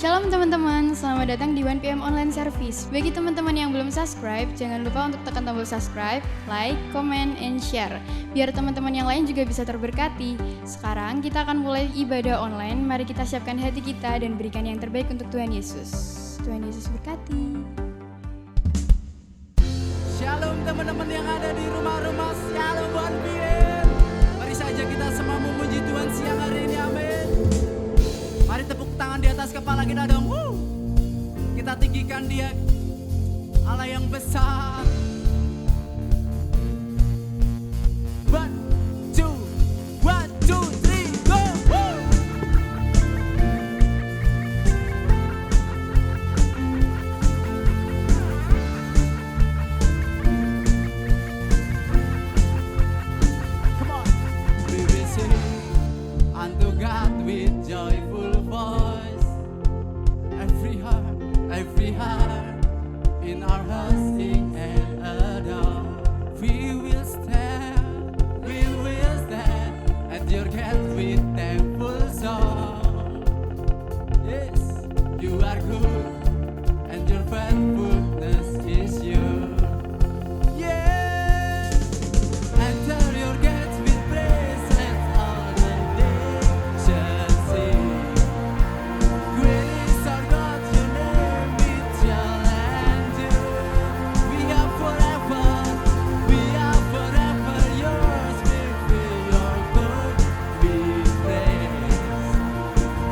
Shalom teman-teman, selamat datang di 1PM Online Service. Bagi teman-teman yang belum subscribe, jangan lupa untuk tekan tombol subscribe, like, comment, and share. Biar teman-teman yang lain juga bisa terberkati. Sekarang kita akan mulai ibadah online, mari kita siapkan hati kita dan berikan yang terbaik untuk Tuhan Yesus. Tuhan Yesus berkati. Shalom teman-teman yang ada di rumah-rumah, shalom 1PM. Mari saja kita semua memuji Tuhan siang hari ini, amin. Mari tepuk tangan di atas kepala kita dong. Kita tinggikan Dia, Allah yang besar. One, two, three, go. Come on. We will sing unto God with joyful voice. Every heart in our hearts sing and adore. We will stand at your gate with thankful song. Yes, you are good and your faithfulness is sure. Yeah, enter your gates with praise, let all the nations sing. Great is our God, your name we shall endure. We are forever yours. We feel your good, we praise.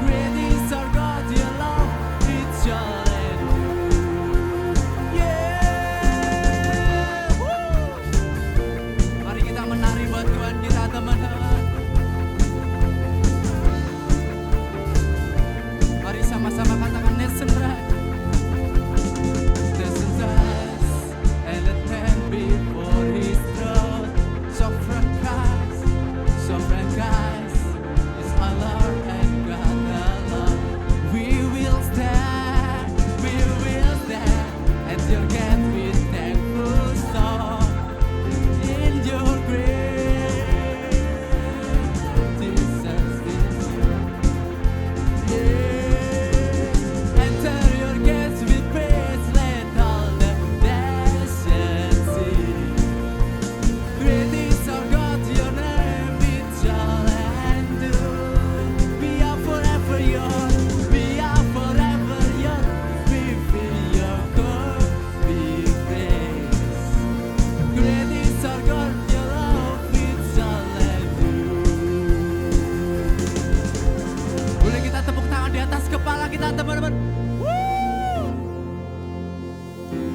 Great is our God, your love it shall endure. Yeah, woo. Mari kita menari buat Tuhan kita, teman-teman. Mari sama-sama katakan nation right. Nation rise and let man before his throne. Sovereign Christ is our Lord and God alone. We will stand at your gate with thankful song. In your grace, Jesus is yeah. Enter your gates with praise, let all the nations sing. Great is our God, your name it shall endure. We are forever yours, we feel your good, we praise. Great is our God, your love it shall endure. Boleh kita tepuk tangan di atas kepala kita, teman-teman. Woo!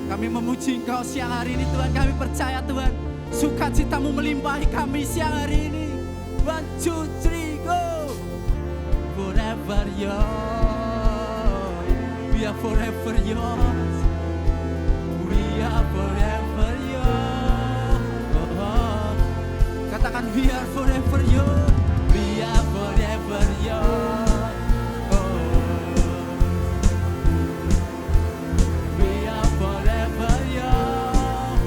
Kami memuji Engkau siang hari ini, Tuhan. Kami percaya, Tuhan, sukacitamu melimpahi kami siang hari ini. 1, 2, 3, go. Forever yours. We are forever yours. We are forever yours. Katakan we are forever yours. We are forever yours. We are forever yours.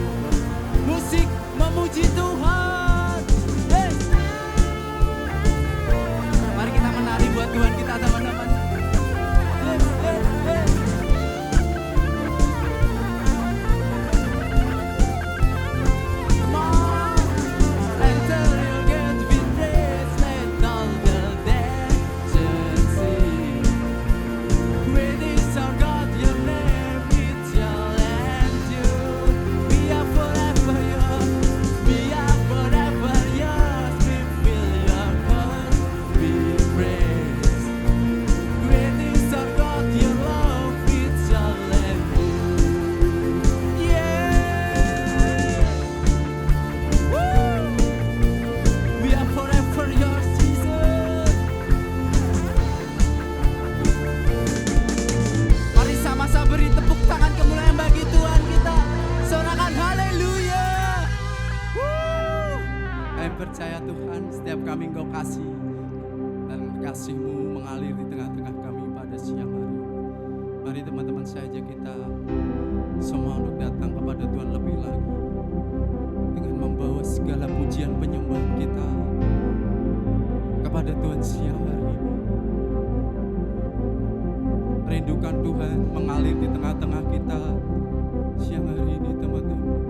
Musik memuji Tuhan. Hey. Mari kita menari buat Tuhan kita, teman-teman. Hey, hey, hey. Come on. Enter your gate with praise, let all the nations sing. Great is our God, your name it shall endure. We are forever yours, we feel your good, we praise. Great is our God, your love it shall endure. Yeah, woo. We are forever yours, Jesus. Mari sama-sama beri tepuk tangan kemuliaan bagi Tuhan kita. Sorakan haleluya. Woo. Kami percaya Tuhan, setiap kami Engkau kasih dan kasih-Mu mengalir di tengah-tengah kami pada siang hari. Mari teman-teman saja kita semua untuk datang kepada Tuhan lebih lagi dengan membawa segala pujian penyembahan kita kepada Tuhan siang hari ini. Mari merindukan Tuhan mengalir di tengah-tengah kita siang hari ini, teman-teman.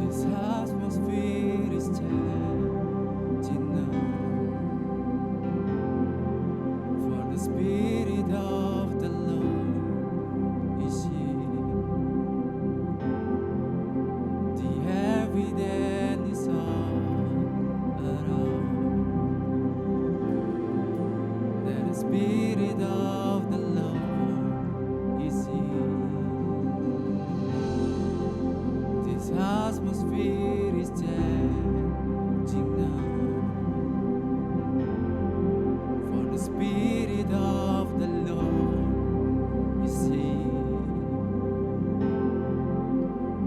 This atmosphere is changing now, for the Spirit of the Lord is here. The evidence is all around that the Spirit of the Lord is here. This atmosphere is changing now, for the Spirit of the Lord is here.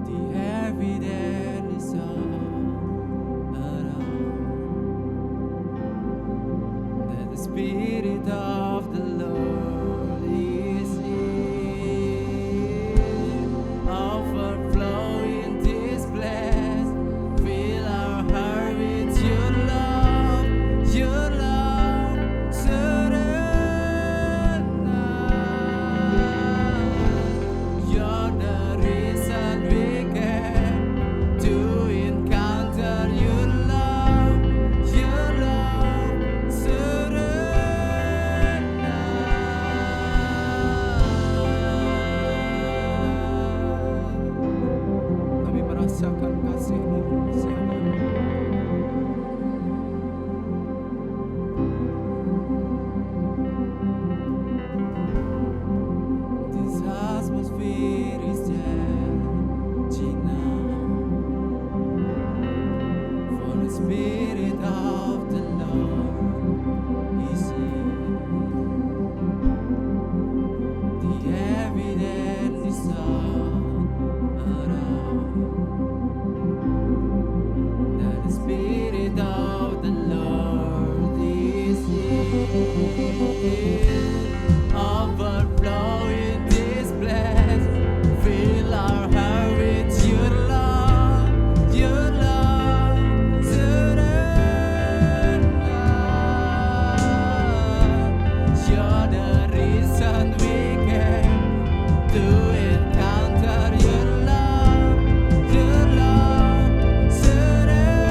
The evidence is all around that the Spirit of the Lord is here. Overflowing this place, fill our heart with your love, surrender. You're the reason we came to encounter your love, surrender. Kami merasakan kasih-Mu siang hari ini. This atmosphere is changing now, for the Spirit of the Lord is here. The evidence is all around that the Spirit of the Lord is here. Overflowing this place, fill our heart with your love, surrender. You're the reason we came to encounter your love, surrender.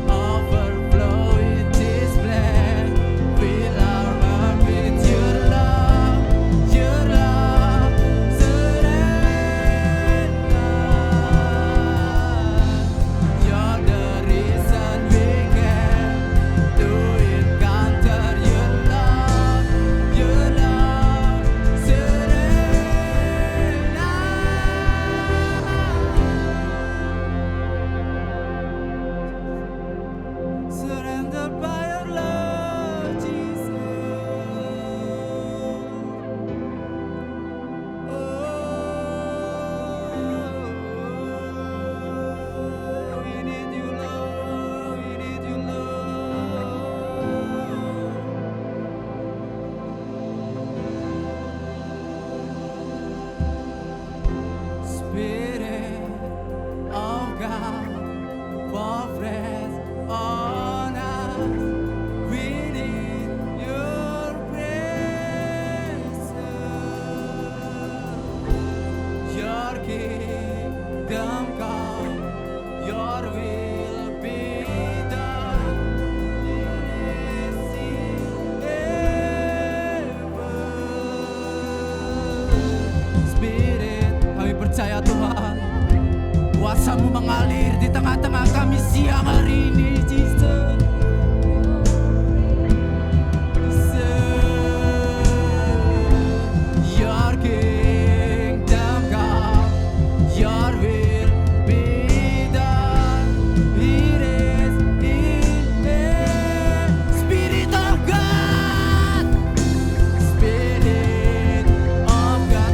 Overflowing this place, fill our heart with your love, surrender. You're the reason we came to encounter your love, surrender. Surrender by your love, Jesus. Oh, we need you, Lord. We need you, Lord. Spirit of God, fall fresh on us. We need your presence. Your kingdom come, your will be done. Yes, in heaven. Spirit, kami percaya Tuhan, kuasa-Mu mengalir di tengah-tengah kami siang hari ini, Jesus. Your kingdom come, your will be done. It is in heaven. Spirit of God, Spirit of God,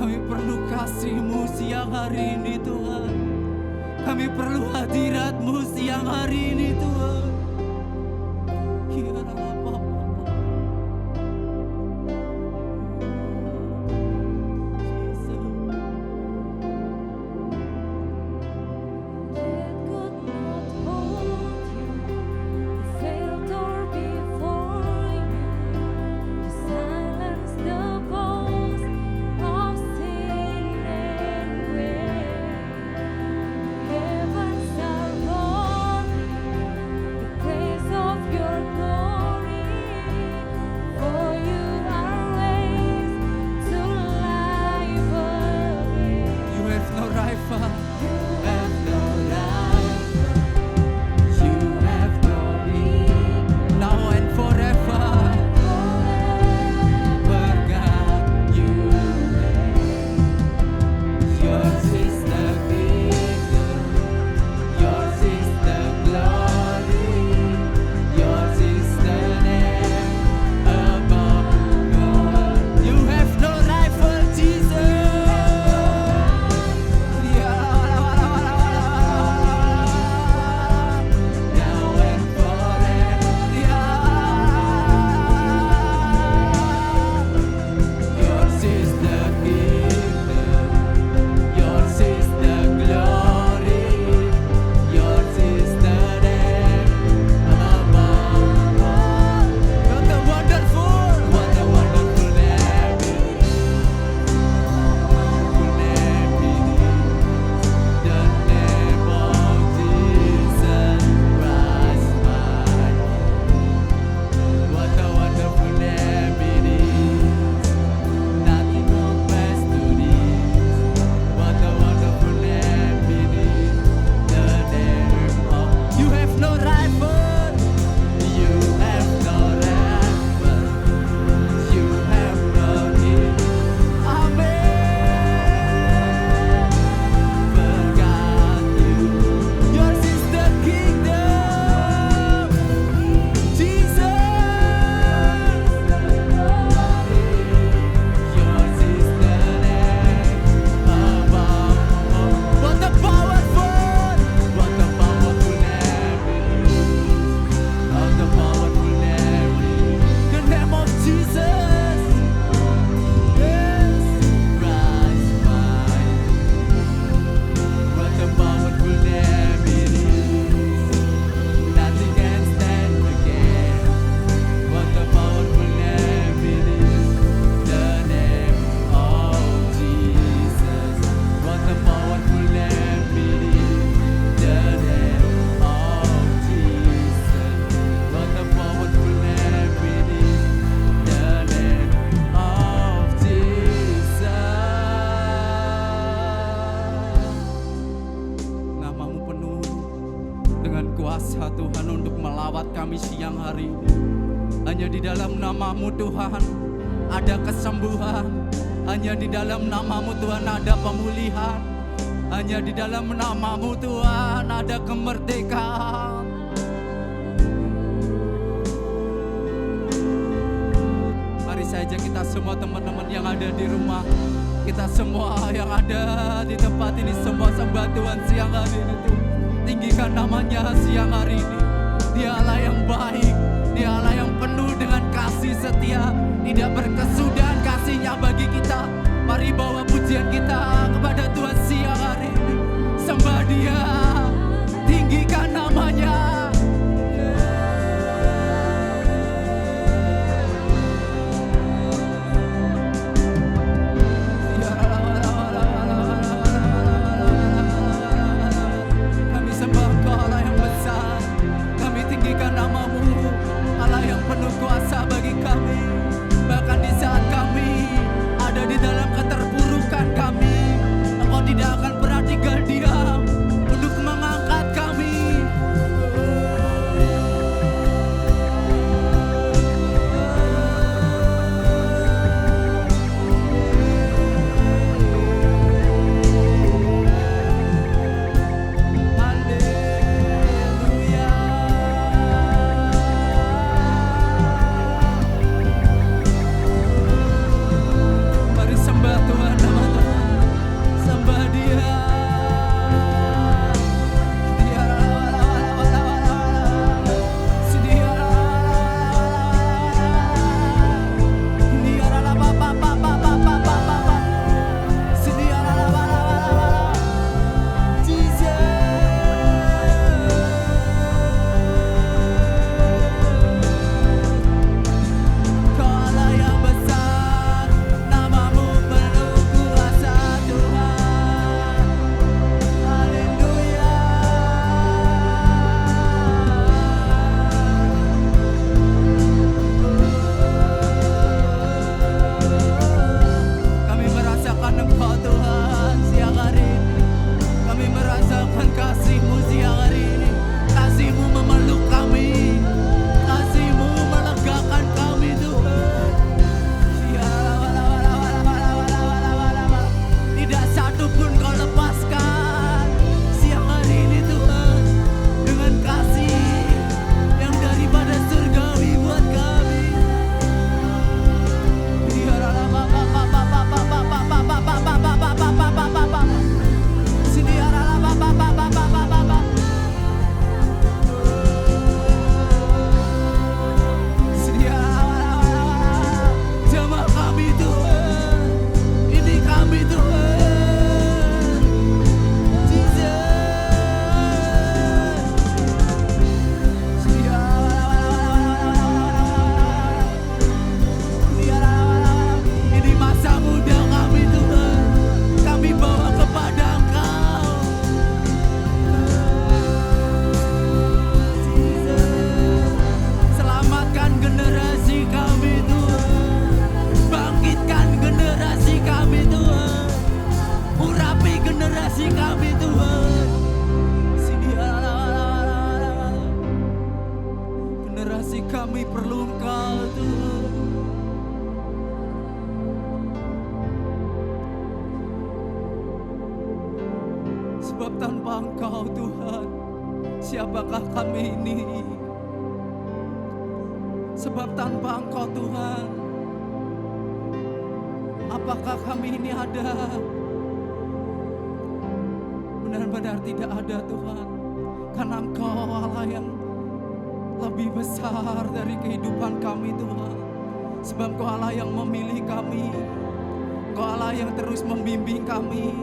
Kami perlu kasih-Mu siang hari ini Tuhan. Kami perlu hadirat-Mu siang hari ini Tuhan. kuasa Tuhan untuk melawat kami siang hari ini. Hanya di dalam nama-Mu Tuhan ada kesembuhan. Hanya di dalam nama-Mu Tuhan ada pemulihan. Hanya di dalam nama-Mu Tuhan ada kemerdekaan. Mari saja kita semua teman-teman yang ada di rumah, kita semua yang ada di tempat ini, semua sembah Tuhan siang hari ini Tuhan. Tinggikan namanya siang hari ini. Dia Allah yang baik, Dia Allah yang penuh dengan kasih setia, tidak berkesudahan kasih-Nya bagi kita. Mari bawa pujian kita kepada Tuhan siang hari ini. Sembah Dia, tinggikan namanya. Penuh kuasa bagi kami, bahkan di saat kami ada di dalam keterpurukan. Kami perlu Engkau Tuhan. Sebab tanpa Engkau Tuhan, siapakah kami ini? Sebab tanpa Engkau Tuhan, apakah kami ini ada? Benar-benar tidak ada Tuhan. Karena Engkau Allah yang lebih besar dari kehidupan kami Tuhan. Sebab Engkau Allah yang memilih kami, Engkau Allah yang terus membimbing kami.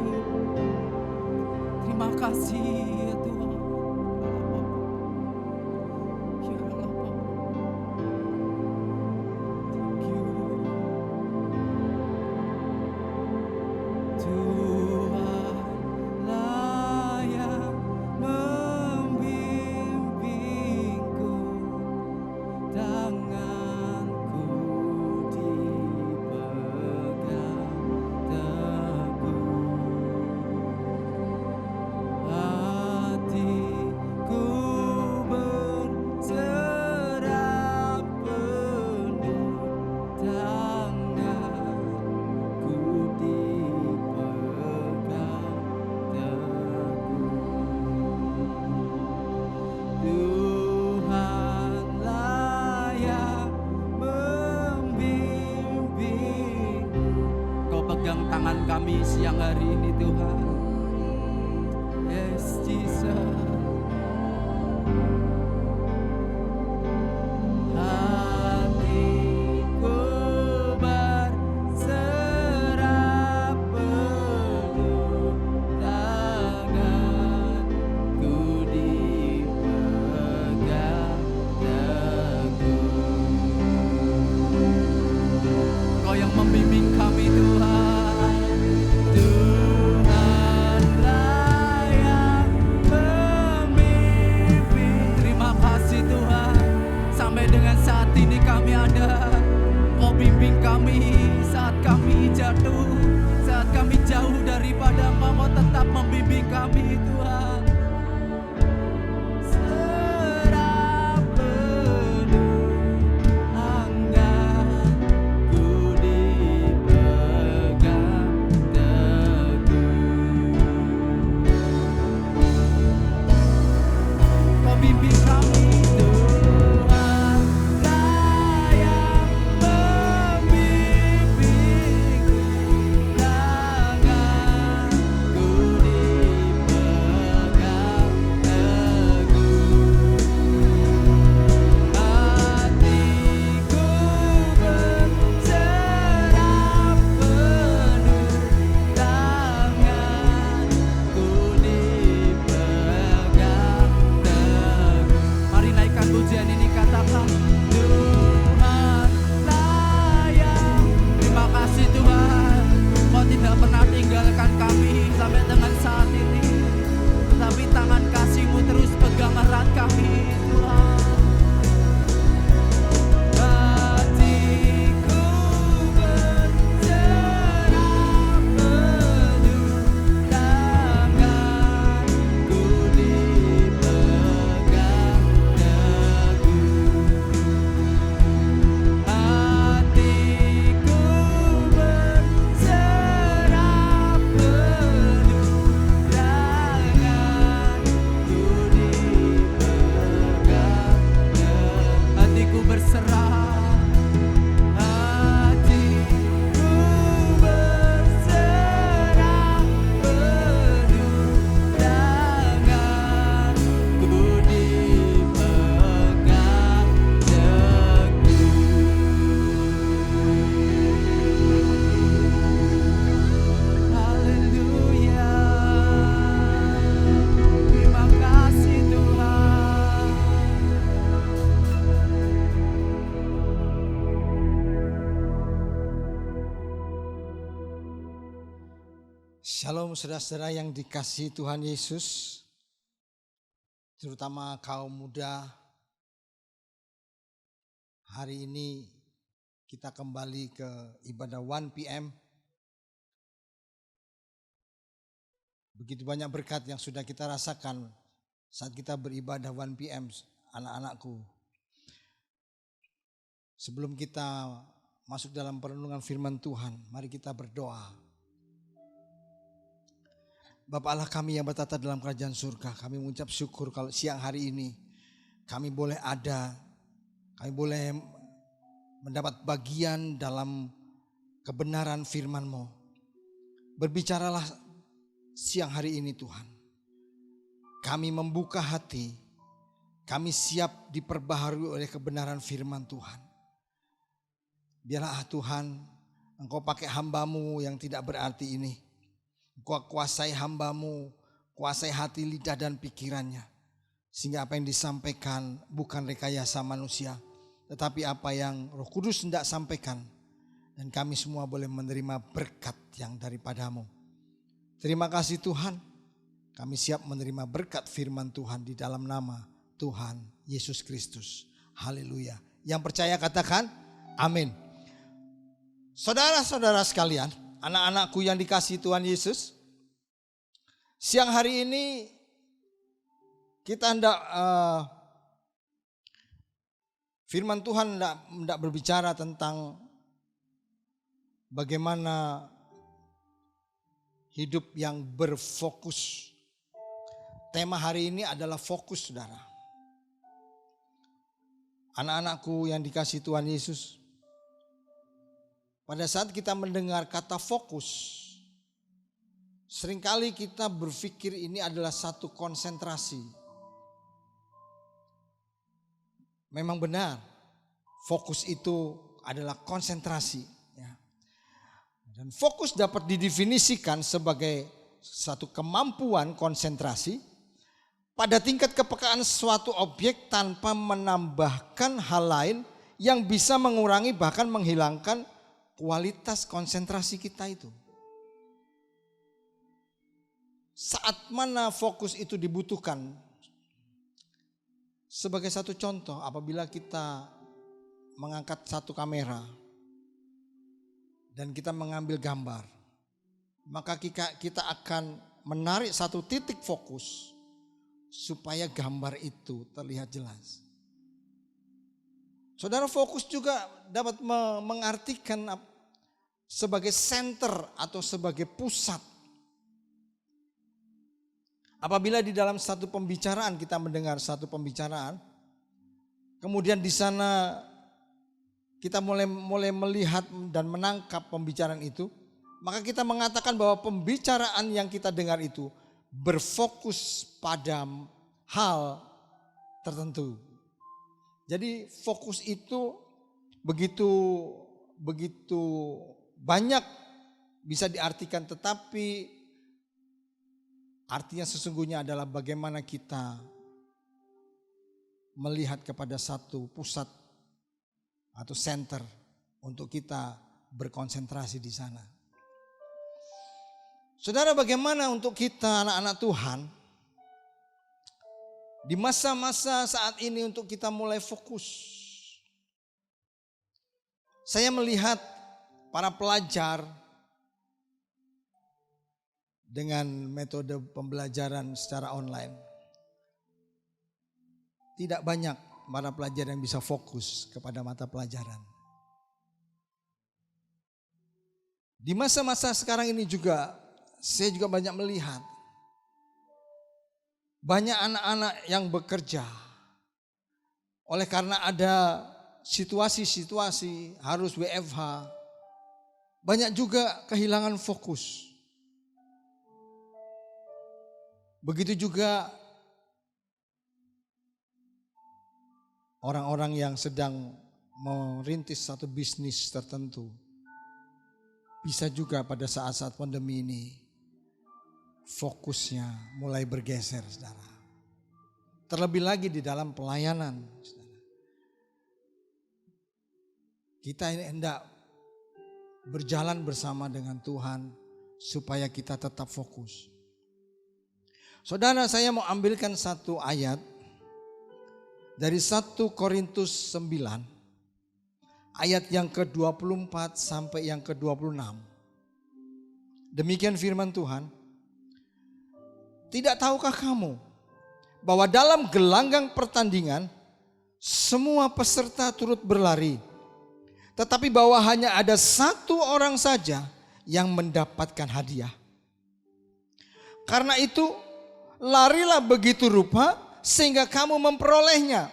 Terima kasih ya Tuhan. Tangan kami siang hari ini Tuhan. Yes Jesus. Hatiku berserah penuh, tanganku dipegang teguh. Kau yang membimbing kami Tuhan. Saat ini kami ada, Kau bimbing kami saat kami jatuh, saat kami jauh daripada Engkau, Kau tetap membimbing kami Tuhan. Serah penuh, tanganku dipegang teguh. Kau bimbing kami Tuhan. Shalom saudara-saudara yang dikasihi Tuhan Yesus, terutama kaum muda. Hari ini kita kembali ke ibadah 1 PM. Begitu banyak berkat yang sudah kita rasakan saat kita beribadah 1 PM, anak-anakku. Sebelum kita masuk dalam perenungan firman Tuhan, mari kita berdoa. Bapa Allah kami yang bertata dalam kerajaan surga, kami mengucap syukur kalau siang hari ini kami boleh ada, kami boleh mendapat bagian dalam kebenaran firman-Mu. Berbicaralah siang hari ini Tuhan. Kami membuka hati, kami siap diperbaharui oleh kebenaran firman Tuhan. Biarlah Tuhan, Engkau pakai hamba-Mu yang tidak berarti ini. Engkau kuasai hamba-Mu, kuasai hati, lidah dan pikirannya. Sehingga apa yang disampaikan bukan rekayasa manusia, tetapi apa yang Roh Kudus hendak sampaikan. Dan kami semua boleh menerima berkat yang daripada-Mu. Terima kasih Tuhan, kami siap menerima berkat firman Tuhan di dalam nama Tuhan Yesus Kristus. Haleluya. Yang percaya katakan amin. Saudara-saudara sekalian, anak-anakku yang dikasihi Tuhan Yesus, siang hari ini kita hendak firman Tuhan hendak berbicara tentang bagaimana hidup yang berfokus. Tema hari ini adalah fokus, saudara. Anak-anakku yang dikasihi Tuhan Yesus, pada saat kita mendengar kata fokus, seringkali kita berpikir ini adalah satu konsentrasi. Memang benar, fokus itu adalah konsentrasi. Ya. Dan fokus dapat didefinisikan sebagai satu kemampuan konsentrasi pada tingkat kepekaan suatu objek tanpa menambahkan hal lain yang bisa mengurangi bahkan menghilangkan kualitas konsentrasi kita itu. Saat mana fokus itu dibutuhkan? Sebagai satu contoh, apabila kita mengangkat satu kamera dan kita mengambil gambar, maka kita akan menarik satu titik fokus supaya gambar itu terlihat jelas. Saudara, fokus juga dapat mengartikan sebagai center atau sebagai pusat. Apabila di dalam satu pembicaraan kita mendengar satu pembicaraan, kemudian di sana kita mulai melihat dan menangkap pembicaraan itu, maka kita mengatakan bahwa pembicaraan yang kita dengar itu berfokus pada hal tertentu. Jadi fokus itu begitu banyak bisa diartikan, tetapi artinya sesungguhnya adalah bagaimana kita melihat kepada satu pusat atau center untuk kita berkonsentrasi di sana. Saudara, bagaimana untuk kita anak-anak Tuhan di masa-masa saat ini untuk kita mulai fokus? Saya melihat para pelajar dengan metode pembelajaran secara online. Tidak banyak para pelajar yang bisa fokus kepada mata pelajaran. Di masa-masa sekarang ini juga, saya juga banyak melihat banyak anak-anak yang bekerja. Oleh karena ada situasi-situasi harus WFH, banyak juga kehilangan fokus. Begitu juga orang-orang yang sedang merintis satu bisnis tertentu. Bisa juga pada saat-saat pandemi ini fokusnya mulai bergeser, saudara. Terlebih lagi di dalam pelayanan, saudara. Kita ini hendak berjalan bersama dengan Tuhan, supaya kita tetap fokus. Saudara, saya mau ambilkan satu ayat dari 1 Korintus 9 ayat yang ke-24 sampai yang ke-26. Demikian firman Tuhan. Tidak tahukah kamu bahwa dalam gelanggang pertandingan semua peserta turut berlari, tetapi bahwa hanya ada satu orang saja yang mendapatkan hadiah. Karena itu larilah begitu rupa sehingga kamu memperolehnya.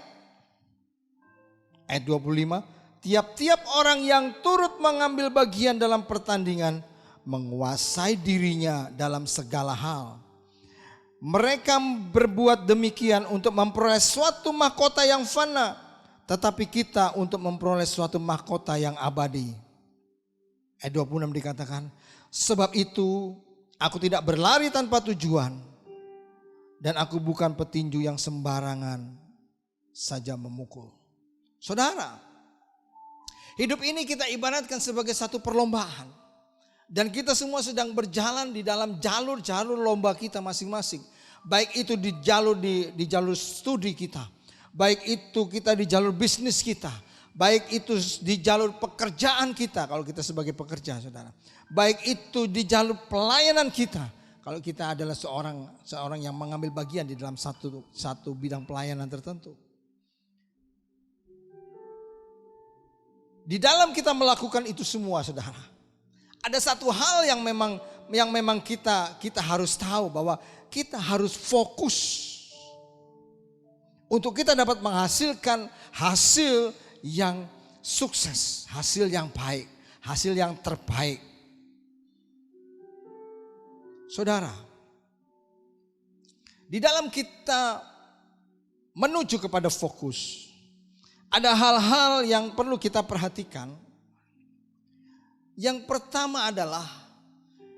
Ayat 25, tiap-tiap orang yang turut mengambil bagian dalam pertandingan menguasai dirinya dalam segala hal. Mereka berbuat demikian untuk memperoleh suatu mahkota yang fana, tetapi kita untuk memperoleh suatu mahkota yang abadi. Ayat 26 dikatakan, sebab itu aku tidak berlari tanpa tujuan, dan aku bukan petinju yang sembarangan saja memukul. Saudara, hidup ini kita ibaratkan sebagai satu perlombaan. Dan kita semua sedang berjalan di dalam jalur-jalur lomba kita masing-masing. Baik itu di jalur studi kita, baik itu kita di jalur bisnis kita, baik itu di jalur pekerjaan kita kalau kita sebagai pekerja, saudara. Baik itu di jalur pelayanan kita kalau kita adalah seorang yang mengambil bagian di dalam satu bidang pelayanan tertentu. Di dalam kita melakukan itu semua, saudara, ada satu hal yang memang kita harus tahu, bahwa kita harus fokus untuk kita dapat menghasilkan hasil yang sukses, hasil yang baik, hasil yang terbaik. Saudara, di dalam kita menuju kepada fokus, ada hal-hal yang perlu kita perhatikan. Yang pertama adalah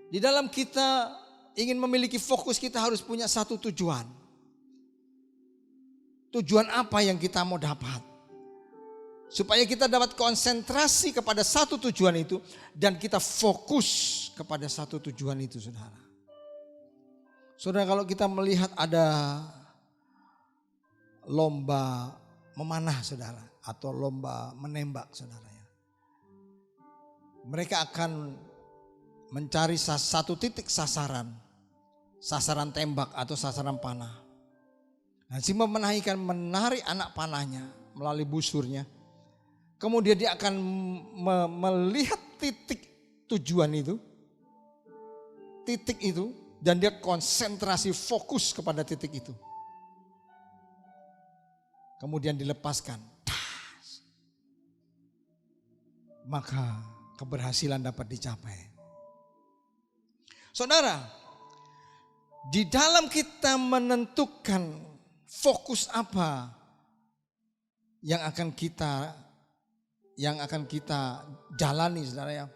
di dalam kita ingin memiliki fokus, kita harus punya satu tujuan. Tujuan apa yang kita mau dapat? Supaya kita dapat konsentrasi kepada satu tujuan itu dan kita fokus kepada satu tujuan itu, saudara. Saudara, kalau kita melihat ada lomba memanah, saudara, atau lomba menembak, saudara, mereka akan mencari satu titik sasaran tembak atau sasaran panah. Nah, si pemanah ikan menarik anak panahnya melalui busurnya. Kemudian dia akan melihat titik tujuan itu, dan dia konsentrasi fokus kepada titik itu. Kemudian dilepaskan, maka keberhasilan dapat dicapai. Saudara, di dalam kita menentukan fokus apa yang akan kita jalani, saudara, ya.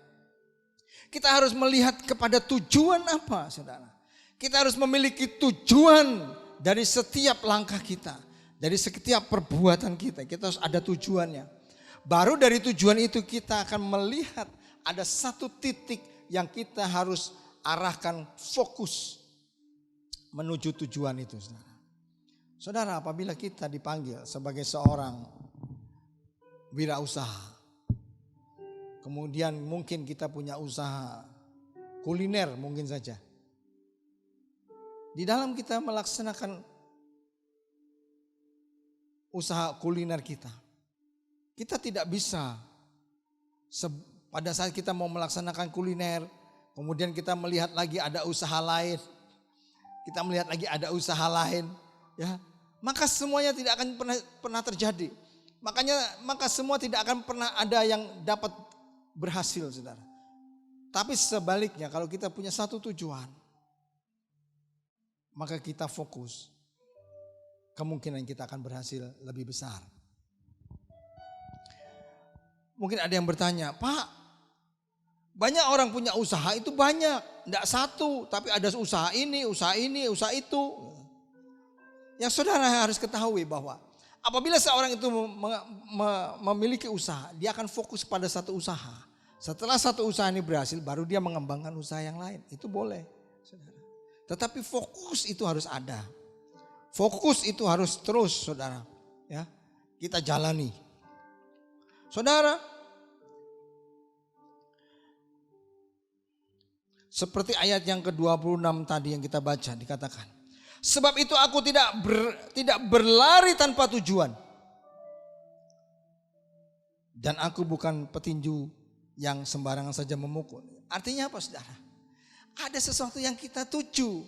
Kita harus melihat kepada tujuan apa, saudara. Kita harus memiliki tujuan dari setiap langkah kita, dari setiap perbuatan kita. Kita harus ada tujuannya. Baru dari tujuan itu kita akan melihat ada satu titik yang kita harus arahkan fokus menuju tujuan itu, saudara. Saudara, apabila kita dipanggil sebagai seorang wirausaha, kemudian mungkin kita punya usaha kuliner mungkin saja. Di dalam kita melaksanakan usaha kuliner kita tidak bisa pada saat kita mau melaksanakan kuliner, kemudian kita melihat lagi ada usaha lain, ya, maka semuanya tidak akan pernah terjadi. Maka semua tidak akan pernah ada yang dapat berhasil, saudara. Tapi sebaliknya, kalau kita punya satu tujuan, maka kita fokus, kemungkinan kita akan berhasil lebih besar. Mungkin ada yang bertanya, Pak, banyak orang punya usaha itu banyak, tidak satu, tapi ada usaha ini, usaha itu. Yang saudara harus ketahui bahwa apabila seorang itu memiliki usaha, dia akan fokus pada satu usaha, Setelah satu usaha ini berhasil, baru dia mengembangkan usaha yang lain. Itu boleh, saudara. Tetapi fokus itu harus ada. Fokus itu harus terus, saudara. Ya, kita jalani. Saudara, seperti ayat yang ke-26 tadi yang kita baca, dikatakan, sebab itu aku tidak berlari tanpa tujuan. Dan aku bukan petinju yang sembarangan saja memukul. Artinya apa, saudara? Ada sesuatu yang kita tuju,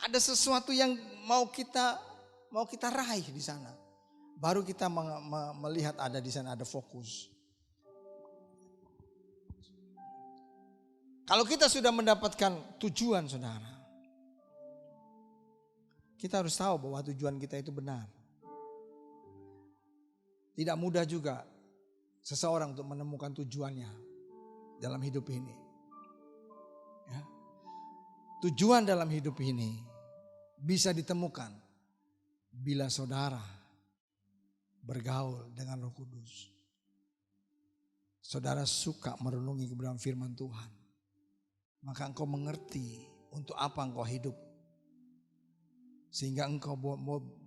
ada sesuatu yang mau kita raih di sana. Baru kita melihat ada di sana ada fokus. Kalau kita sudah mendapatkan tujuan, saudara, kita harus tahu bahwa tujuan kita itu benar. Tidak mudah juga seseorang untuk menemukan tujuannya dalam hidup ini. Ya. Tujuan dalam hidup ini bisa ditemukan bila saudara bergaul dengan Roh Kudus. Saudara suka merenungi kebenaran firman Tuhan. Maka engkau mengerti untuk apa engkau hidup. Sehingga engkau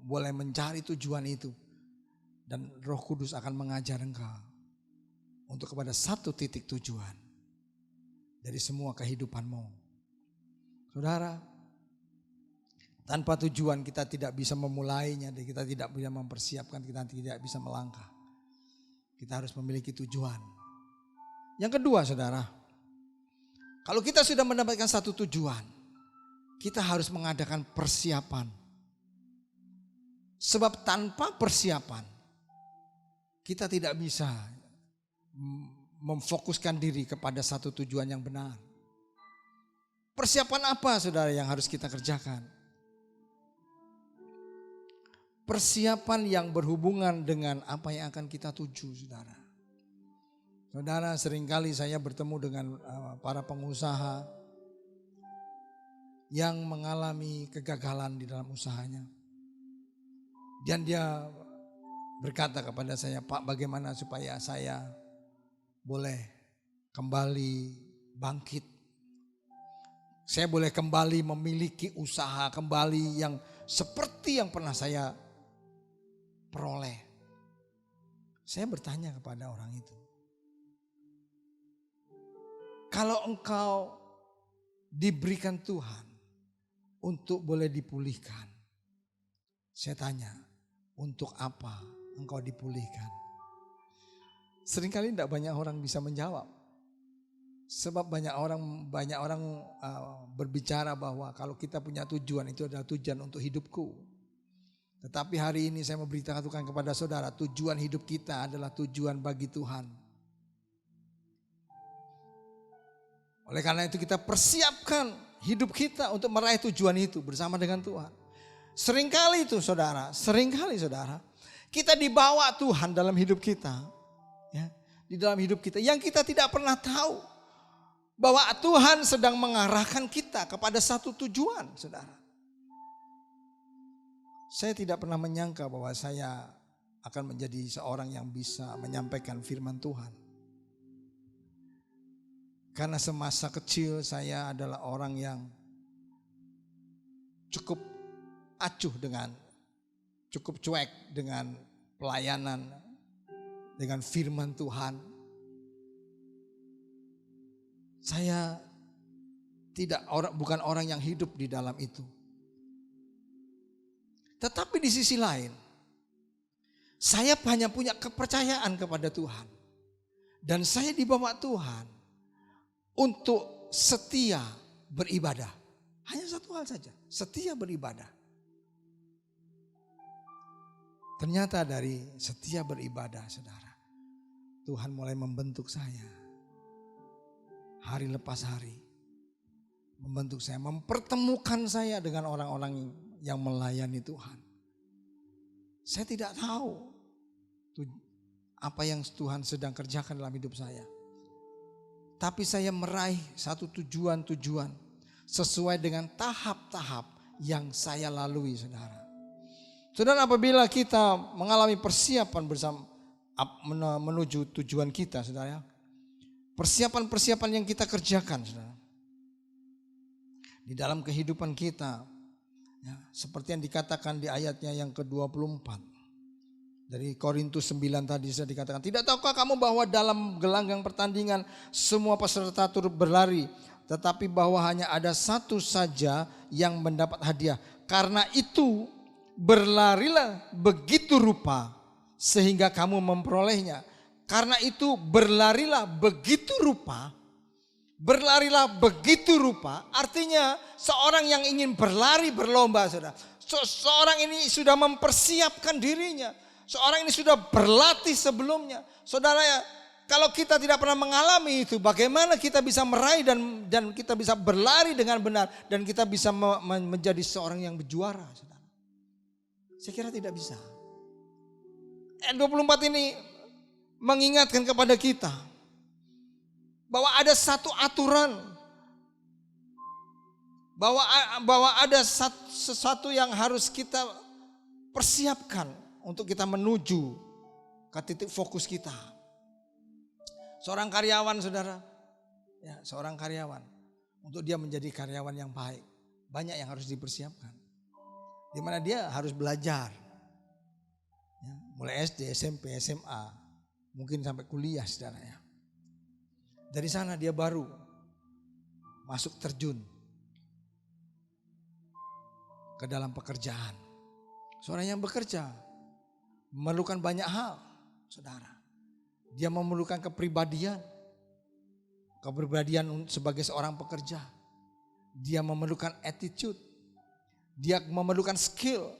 boleh mencari tujuan itu. Dan Roh Kudus akan mengajar engkau untuk kepada satu titik tujuan dari semua kehidupanmu. Saudara, tanpa tujuan kita tidak bisa memulainya, dan kita tidak bisa mempersiapkan, kita tidak bisa melangkah. Kita harus memiliki tujuan. Yang kedua, saudara, kalau kita sudah mendapatkan satu tujuan, kita harus mengadakan persiapan. Sebab tanpa persiapan, kita tidak bisa memfokuskan diri kepada satu tujuan yang benar. Persiapan apa, saudara, yang harus kita kerjakan? Persiapan yang berhubungan dengan apa yang akan kita tuju, saudara. Saudara, seringkali saya bertemu dengan para pengusaha yang mengalami kegagalan di dalam usahanya. Dan dia berkata kepada saya, Pak, bagaimana supaya saya boleh kembali bangkit. Saya boleh kembali memiliki usaha kembali yang seperti yang pernah saya peroleh. Saya bertanya kepada orang itu, kalau engkau diberikan Tuhan untuk boleh dipulihkan, saya tanya, untuk apa engkau dipulihkan? Seringkali tidak banyak orang bisa menjawab. Sebab banyak orang berbicara bahwa kalau kita punya tujuan, itu adalah tujuan untuk hidupku. Tetapi hari ini saya memberitakan kepada saudara, tujuan hidup kita adalah tujuan bagi Tuhan. Oleh karena itu kita persiapkan hidup kita untuk meraih tujuan itu bersama dengan Tuhan. Seringkali itu, saudara, kita dibawa Tuhan dalam hidup kita. Ya, di dalam hidup kita yang kita tidak pernah tahu bahwa Tuhan sedang mengarahkan kita kepada satu tujuan, saudara. Saya tidak pernah menyangka bahwa saya akan menjadi seorang yang bisa menyampaikan firman Tuhan. Karena semasa kecil saya adalah orang yang cukup cuek dengan pelayanan, dengan firman Tuhan. Saya bukan orang yang hidup di dalam itu. Tetapi di sisi lain, saya hanya punya kepercayaan kepada Tuhan. Dan saya dibawa Tuhan untuk setia beribadah. Hanya satu hal saja, setia beribadah. Ternyata dari setia beribadah, saudara, Tuhan mulai membentuk saya. Hari lepas hari. Membentuk saya, mempertemukan saya dengan orang-orang yang melayani Tuhan. Saya tidak tahu apa yang Tuhan sedang kerjakan dalam hidup saya. Tapi saya meraih satu tujuan-tujuan sesuai dengan tahap-tahap yang saya lalui, saudara. Saudara, apabila kita mengalami persiapan bersama menuju tujuan kita, saudara, persiapan-persiapan yang kita kerjakan, saudara, di dalam kehidupan kita, ya, seperti yang dikatakan di ayatnya yang ke-24 dari Korintus 9 tadi sudah dikatakan, tidak tahukah kamu bahwa dalam gelanggang pertandingan semua peserta turut berlari, tetapi bahwa hanya ada satu saja yang mendapat hadiah. Karena itu berlarilah begitu rupa sehingga kamu memperolehnya. Karena itu berlarilah begitu rupa. Berlarilah begitu rupa artinya seorang yang ingin berlari berlomba, saudara. Seorang ini sudah mempersiapkan dirinya. Seorang ini sudah berlatih sebelumnya. Saudara ya, kalau kita tidak pernah mengalami itu, bagaimana kita bisa meraih dan kita bisa berlari dengan benar dan kita bisa menjadi seorang yang berjuara, saudara? Saya kira tidak bisa. 24 ini mengingatkan kepada kita bahwa ada satu aturan, bahwa ada sesuatu yang harus kita persiapkan untuk kita menuju ke titik fokus kita. Seorang karyawan, saudara, ya, seorang karyawan, untuk dia menjadi karyawan yang baik, banyak yang harus dipersiapkan. Di mana dia harus belajar, ya, mulai SD, SMP, SMA, mungkin sampai kuliah, saudara ya. Dari sana dia baru masuk terjun ke dalam pekerjaan. Seorang yang bekerja memerlukan banyak hal, saudara. Dia memerlukan kepribadian sebagai seorang pekerja. Dia memerlukan attitude. Dia memerlukan skill.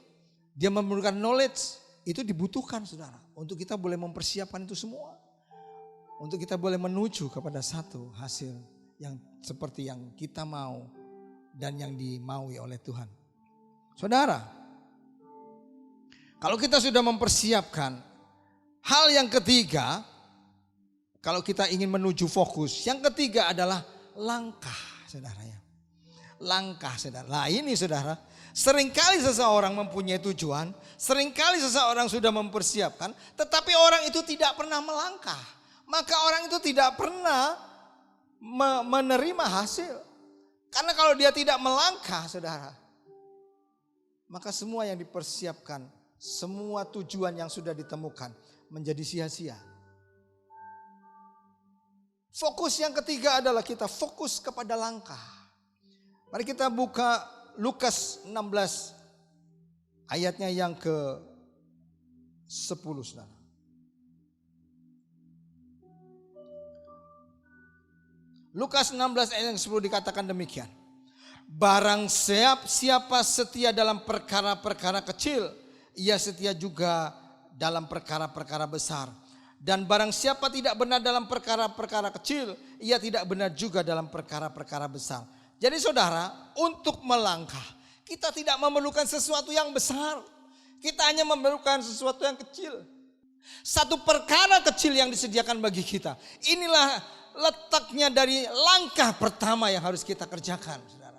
Dia memerlukan knowledge. Itu dibutuhkan, saudara, untuk kita boleh mempersiapkan itu semua. Untuk kita boleh menuju kepada satu hasil yang seperti yang kita mau dan yang dimaui oleh Tuhan. Saudara, kalau kita sudah mempersiapkan, hal yang ketiga, kalau kita ingin menuju fokus, yang ketiga adalah langkah, saudara ya. Langkah, saudara. Nah ini, saudara, seringkali seseorang mempunyai tujuan, seringkali seseorang sudah mempersiapkan, tetapi orang itu tidak pernah melangkah. Maka orang itu tidak pernah menerima hasil. Karena kalau dia tidak melangkah, saudara, maka semua yang dipersiapkan, semua tujuan yang sudah ditemukan menjadi sia-sia. Fokus yang ketiga adalah kita fokus kepada langkah. Mari kita buka Lukas 16 ayatnya yang ke-10, saudara. Lukas 16 ayat yang ke-10 dikatakan demikian. Barang siapa setia dalam perkara-perkara kecil, ia setia juga dalam perkara-perkara besar. Dan barang siapa tidak benar dalam perkara-perkara kecil, ia tidak benar juga dalam perkara-perkara besar. Jadi saudara, untuk melangkah, kita tidak memerlukan sesuatu yang besar. Kita hanya memerlukan sesuatu yang kecil. Satu perkara kecil yang disediakan bagi kita. Inilah letaknya dari langkah pertama yang harus kita kerjakan, saudara.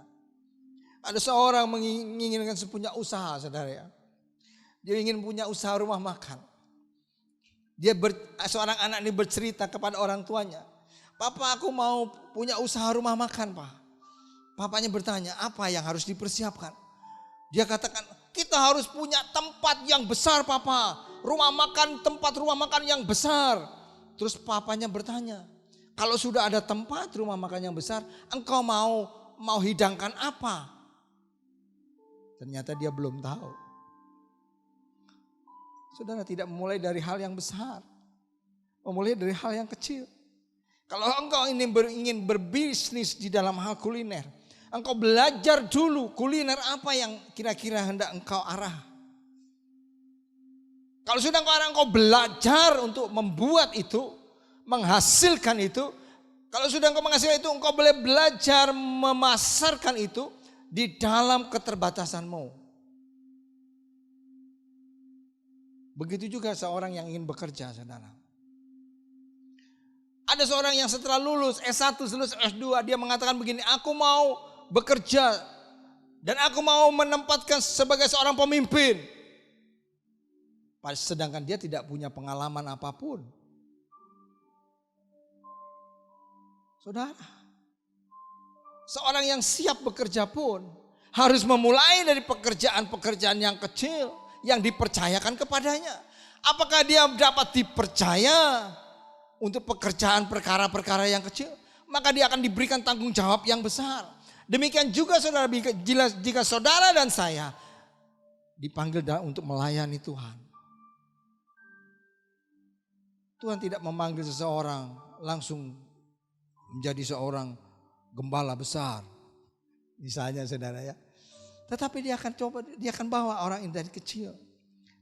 Ada seorang menginginkan punya usaha, saudara ya. Dia ingin punya usaha rumah makan. Seorang anak ini bercerita kepada orang tuanya, "Papa, aku mau punya usaha rumah makan, Pak." Papanya bertanya, "Apa yang harus dipersiapkan?" Dia katakan, "Kita harus punya tempat yang besar, Papa. Tempat rumah makan yang besar." Terus papanya bertanya, "Kalau sudah ada tempat rumah makan yang besar, engkau mau hidangkan apa?" Ternyata dia belum tahu. Saudara, tidak memulai dari hal yang besar, memulai dari hal yang kecil. Kalau engkau ingin berbisnis di dalam hal kuliner, engkau belajar dulu kuliner apa yang kira-kira hendak engkau arah. Kalau sudah engkau belajar untuk membuat itu, menghasilkan itu, kalau sudah engkau menghasilkan itu, engkau boleh belajar memasarkan itu di dalam keterbatasanmu. Begitu juga seorang yang ingin bekerja, saudara. Ada seorang yang setelah lulus S1, lulus S2, dia mengatakan begini, "Aku mau bekerja dan aku mau menempatkan sebagai seorang pemimpin." Sedangkan dia tidak punya pengalaman apapun. Saudara, seorang yang siap bekerja pun harus memulai dari pekerjaan-pekerjaan yang kecil yang dipercayakan kepadanya. Apakah dia dapat dipercaya untuk pekerjaan perkara-perkara yang kecil? Maka dia akan diberikan tanggung jawab yang besar. Demikian juga saudara, jika saudara dan saya dipanggil untuk melayani Tuhan. Tuhan tidak memanggil seseorang langsung menjadi seorang gembala besar. Misalnya saudara ya. Tetapi dia akan bawa orang ini dari kecil.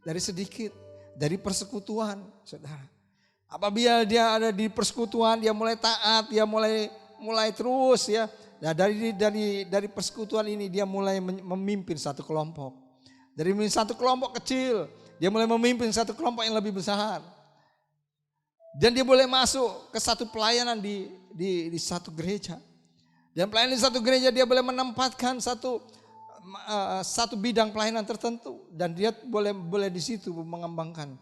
Dari sedikit. Dari persekutuan saudara. Apabila dia ada di persekutuan, dia mulai taat, dia mulai terus ya. Nah, dari persekutuan ini dia mulai memimpin satu kelompok. Dari satu kelompok kecil, dia mulai memimpin satu kelompok yang lebih besar. Dan dia boleh masuk ke satu pelayanan di satu gereja. Dan pelayanan di satu gereja dia boleh menempatkan satu bidang pelayanan tertentu. Dan dia boleh di situ mengembangkan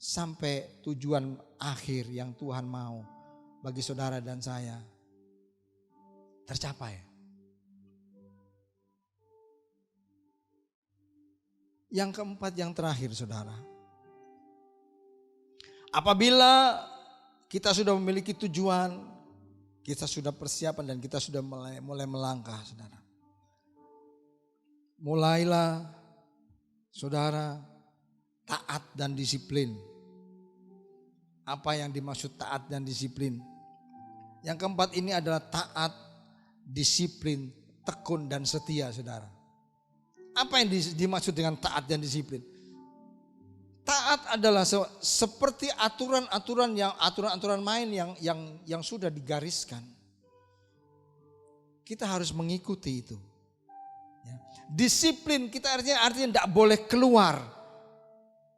sampai tujuan akhir yang Tuhan mau bagi saudara dan saya tercapai. Yang keempat, yang terakhir saudara. Apabila kita sudah memiliki tujuan, kita sudah persiapan dan kita sudah mulai melangkah saudara. Mulailah saudara taat dan disiplin. Apa yang dimaksud taat dan disiplin? Yang keempat ini adalah taat, disiplin, tekun dan setia saudara. Apa yang dimaksud dengan taat dan disiplin? Taat adalah seperti aturan-aturan main yang sudah digariskan. Kita harus mengikuti itu. Ya. Disiplin kita artinya tidak boleh keluar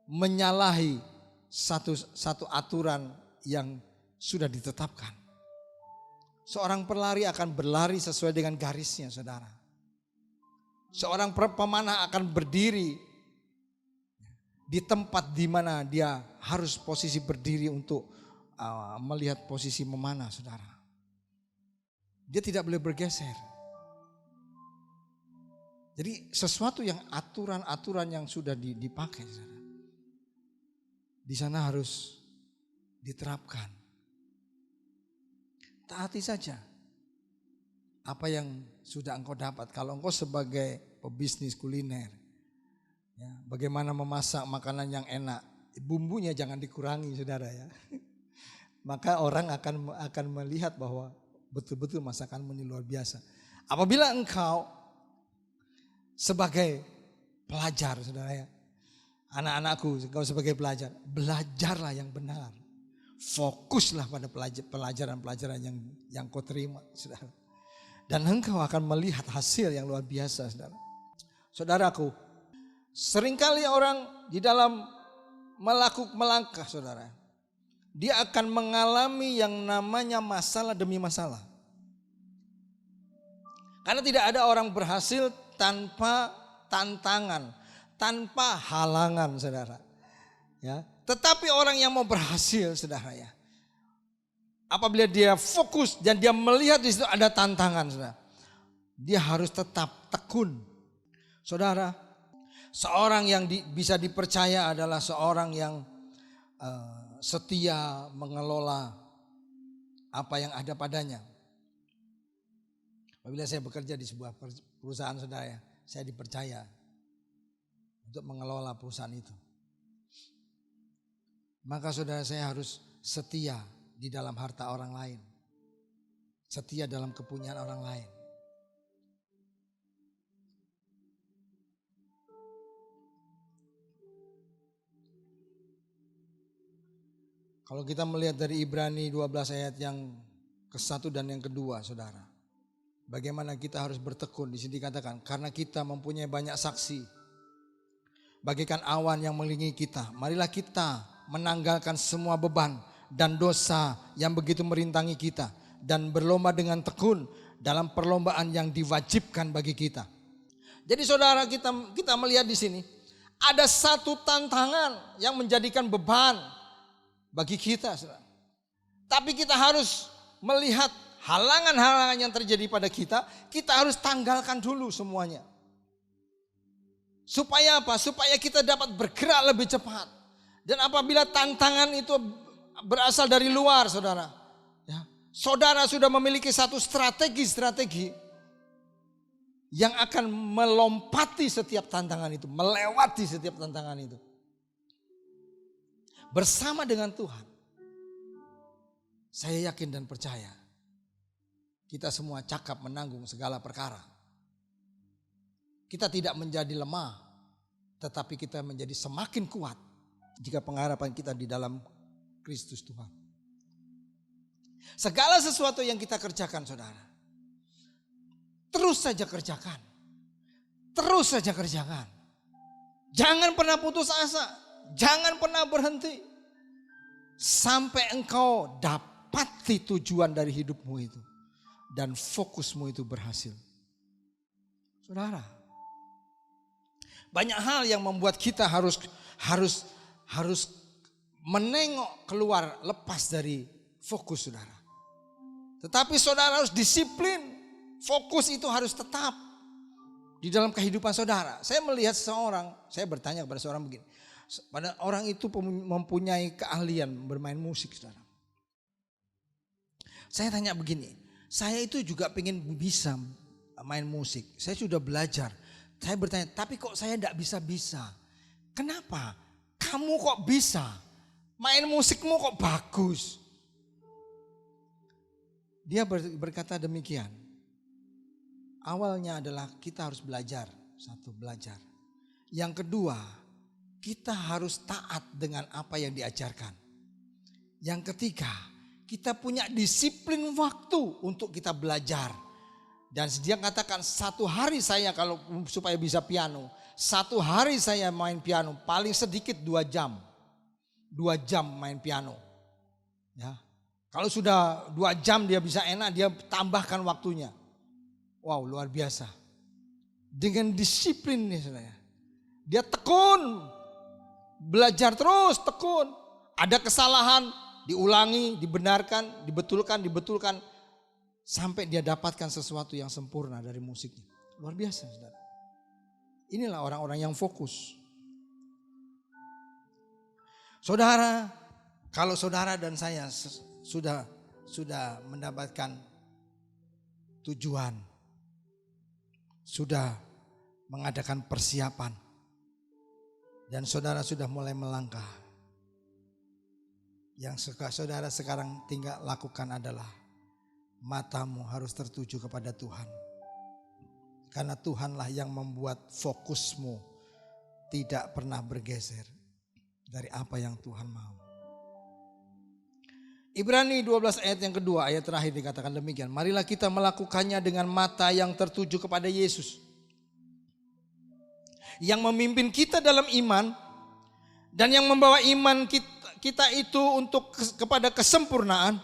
menyalahi satu aturan yang sudah ditetapkan. Seorang pelari akan berlari sesuai dengan garisnya saudara. Seorang pemanah akan berdiri di tempat di mana dia harus posisi berdiri untuk melihat posisi memanah saudara. Dia tidak boleh bergeser. Jadi sesuatu yang aturan-aturan yang sudah dipakai saudara, di sana harus diterapkan. Taati saja apa yang sudah engkau dapat. Kalau engkau sebagai pebisnis kuliner, ya, bagaimana memasak makanan yang enak, bumbunya jangan dikurangi saudara ya. Maka orang akan melihat bahwa betul-betul masakanmu ini luar biasa. Apabila engkau sebagai pelajar saudara ya, anak-anakku engkau sebagai pelajar, belajarlah yang benar. Fokuslah pada pelajaran-pelajaran yang kau terima saudara. Dan engkau akan melihat hasil yang luar biasa saudara. Saudaraku, seringkali orang di dalam melangkah saudara, dia akan mengalami yang namanya masalah demi masalah. Karena tidak ada orang berhasil tanpa tantangan, tanpa halangan saudara. Ya, tetapi orang yang mau berhasil saudara ya, apabila dia fokus dan dia melihat di situ ada tantangan saudara, dia harus tetap tekun. Saudara, seorang yang bisa dipercaya adalah seorang yang setia mengelola apa yang ada padanya. Apabila saya bekerja di sebuah perusahaan saudara ya, saya dipercaya untuk mengelola perusahaan itu. Maka saudara saya harus setia di dalam harta orang lain. Setia dalam kepunyaan orang lain. Kalau kita melihat dari Ibrani 12 ayat yang ke-1 dan yang kedua saudara. Bagaimana kita harus bertekun, di sini dikatakan karena kita mempunyai banyak saksi. Bagaikan awan yang mengelilingi kita, marilah kita menanggalkan semua beban dan dosa yang begitu merintangi kita dan berlomba dengan tekun dalam perlombaan yang diwajibkan bagi kita. Jadi saudara, kita melihat di sini ada satu tantangan yang menjadikan beban bagi kita saudara. Tapi kita harus melihat halangan-halangan yang terjadi pada kita harus tanggalkan dulu semuanya. Supaya apa? Supaya kita dapat bergerak lebih cepat. Dan apabila tantangan itu berasal dari luar, saudara, ya, saudara sudah memiliki satu strategi yang akan melompati setiap tantangan itu, melewati setiap tantangan itu. Bersama dengan Tuhan, saya yakin dan percaya kita semua cakap menanggung segala perkara. Kita tidak menjadi lemah, tetapi kita menjadi semakin kuat jika pengharapan kita di dalam Kristus Tuhan. Segala sesuatu yang kita kerjakan, saudara, terus saja kerjakan. Terus saja kerjakan. Jangan pernah putus asa. Jangan pernah berhenti. Sampai engkau dapati tujuan dari hidupmu itu. Dan fokusmu itu berhasil. Saudara, banyak hal yang membuat kita harus menengok keluar, lepas dari fokus, saudara. Tetapi saudara harus disiplin. Fokus itu harus tetap di dalam kehidupan saudara. Saya melihat seseorang, saya bertanya kepada seorang begini. Pada orang itu mempunyai keahlian bermain musik, saudara. Saya tanya begini, saya itu juga pengen bisa main musik. Saya sudah belajar. Saya bertanya, tapi kok saya tidak bisa-bisa? Kenapa? Kamu kok bisa? Main musikmu kok bagus? Dia berkata demikian. Awalnya adalah kita harus belajar. Satu, belajar. Yang kedua, kita harus taat dengan apa yang diajarkan. Yang ketiga, kita punya disiplin waktu untuk kita belajar. Dan dia katakan, satu hari saya kalau supaya bisa piano, satu hari saya main piano paling sedikit 2 jam. 2 jam main piano. Ya. Kalau sudah 2 jam dia bisa enak, dia tambahkan waktunya. Wow, luar biasa. Dengan disiplin nih, saudara. Dia tekun. Belajar terus, tekun. Ada kesalahan, diulangi, dibenarkan, dibetulkan. Sampai dia dapatkan sesuatu yang sempurna dari musiknya. Luar biasa, saudara. Inilah orang-orang yang fokus. Saudara, kalau saudara dan saya sudah mendapatkan tujuan, sudah mengadakan persiapan, dan saudara sudah mulai melangkah. Yang saudara sekarang tinggal lakukan adalah matamu harus tertuju kepada Tuhan. Karena Tuhanlah yang membuat fokusmu tidak pernah bergeser dari apa yang Tuhan mau. Ibrani 12 ayat yang kedua, ayat terakhir dikatakan demikian. Marilah kita melakukannya dengan mata yang tertuju kepada Yesus, yang memimpin kita dalam iman dan yang membawa iman kita itu kepada kesempurnaan,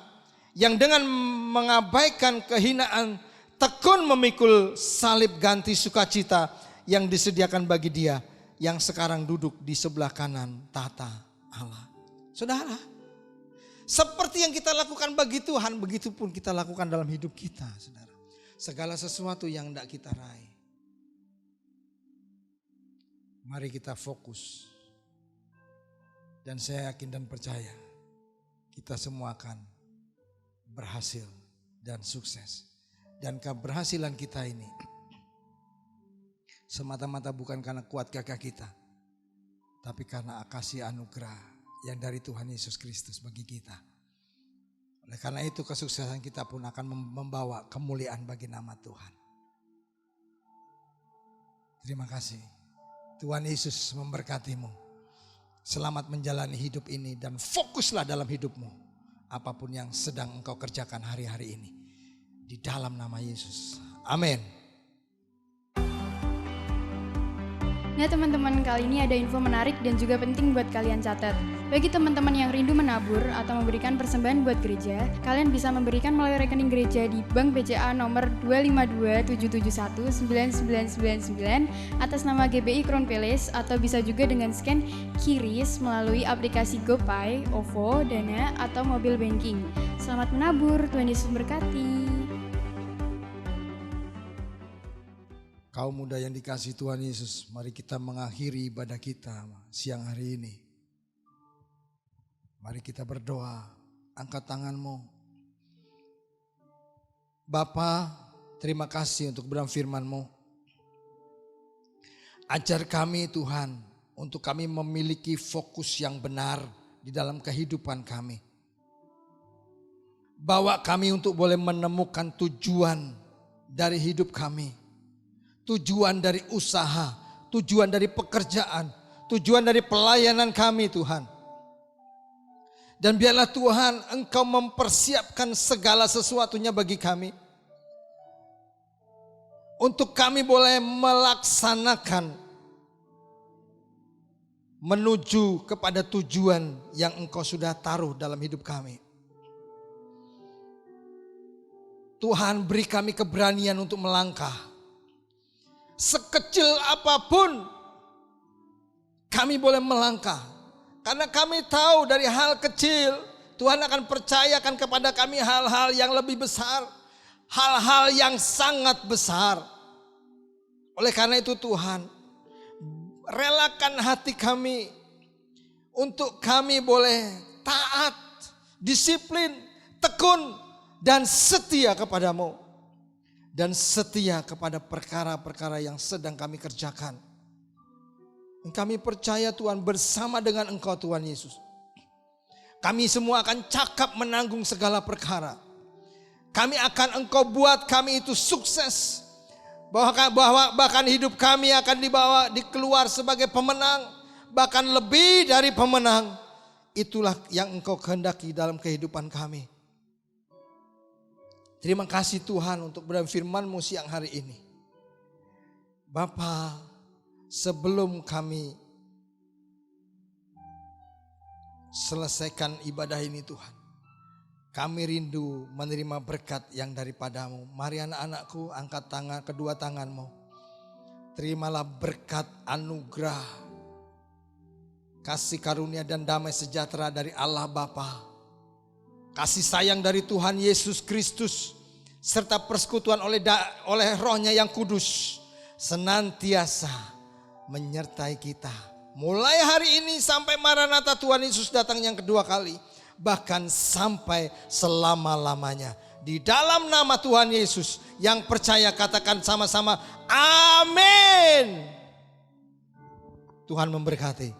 yang dengan mengabaikan kehinaan tekun memikul salib ganti sukacita yang disediakan bagi Dia yang sekarang duduk di sebelah kanan tahta Allah. Saudara, seperti yang kita lakukan bagi Tuhan, begitu pun kita lakukan dalam hidup kita, saudara. Segala sesuatu yang tidak kita raih, mari kita fokus. Dan saya yakin dan percaya, kita semua akan berhasil dan sukses. Dan keberhasilan kita ini semata-mata bukan karena kuat gagah kita, tapi karena kasih anugerah yang dari Tuhan Yesus Kristus bagi kita. Oleh karena itu kesuksesan kita pun akan membawa kemuliaan bagi nama Tuhan. Terima kasih. Tuhan Yesus memberkatimu. Selamat menjalani hidup ini dan fokuslah dalam hidupmu. Apapun yang sedang engkau kerjakan hari-hari ini. Di dalam nama Yesus. Amin. Nah teman-teman, kali ini ada info menarik dan juga penting buat kalian catat. Bagi teman-teman yang rindu menabur atau memberikan persembahan buat gereja, kalian bisa memberikan melalui rekening gereja di Bank BCA nomor 252771999 atas nama GBI Crown Palace, atau bisa juga dengan scan QRIS melalui aplikasi GoPay, OVO, Dana, atau Mobile Banking. Selamat menabur, Tuhan Yesus memberkati. Kaum muda yang dikasihi Tuhan Yesus, mari kita mengakhiri ibadah kita siang hari ini. Mari kita berdoa, angkat tanganmu. Bapa, terima kasih untuk kebenaran firman-Mu. Ajar kami Tuhan, untuk kami memiliki fokus yang benar di dalam kehidupan kami. Bawa kami untuk boleh menemukan tujuan dari hidup kami. Tujuan dari usaha, tujuan dari pekerjaan, tujuan dari pelayanan kami Tuhan. Dan biarlah Tuhan Engkau mempersiapkan segala sesuatunya bagi kami. Untuk kami boleh melaksanakan menuju kepada tujuan yang Engkau sudah taruh dalam hidup kami. Tuhan, beri kami keberanian untuk melangkah. Sekecil apapun kami boleh melangkah. Karena kami tahu dari hal kecil Tuhan akan percayakan kepada kami hal-hal yang lebih besar. Hal-hal yang sangat besar. Oleh karena itu Tuhan, relakan hati kami untuk kami boleh taat, disiplin, tekun, dan setia kepadamu. Dan setia kepada perkara-perkara yang sedang kami kerjakan. Kami percaya Tuhan bersama dengan Engkau Tuhan Yesus. Kami semua akan cakap menanggung segala perkara. Kami akan Engkau buat kami itu sukses. Bahwa bahkan hidup kami akan dikeluar sebagai pemenang. Bahkan lebih dari pemenang. Itulah yang Engkau kehendaki dalam kehidupan kami. Terima kasih Tuhan untuk firman-Mu siang hari ini. Bapa, sebelum kami selesaikan ibadah ini Tuhan, kami rindu menerima berkat yang daripada-Mu. Mari anak-anakku angkat tangan, kedua tangan-Mu. Terimalah berkat anugerah, kasih karunia dan damai sejahtera dari Allah Bapa. Kasih sayang dari Tuhan Yesus Kristus serta persekutuan oleh Roh-Nya yang kudus senantiasa menyertai kita. Mulai hari ini sampai Maranatha Tuhan Yesus datang yang kedua kali. Bahkan sampai selama-lamanya. Di dalam nama Tuhan Yesus yang percaya katakan sama-sama amin. Tuhan memberkati.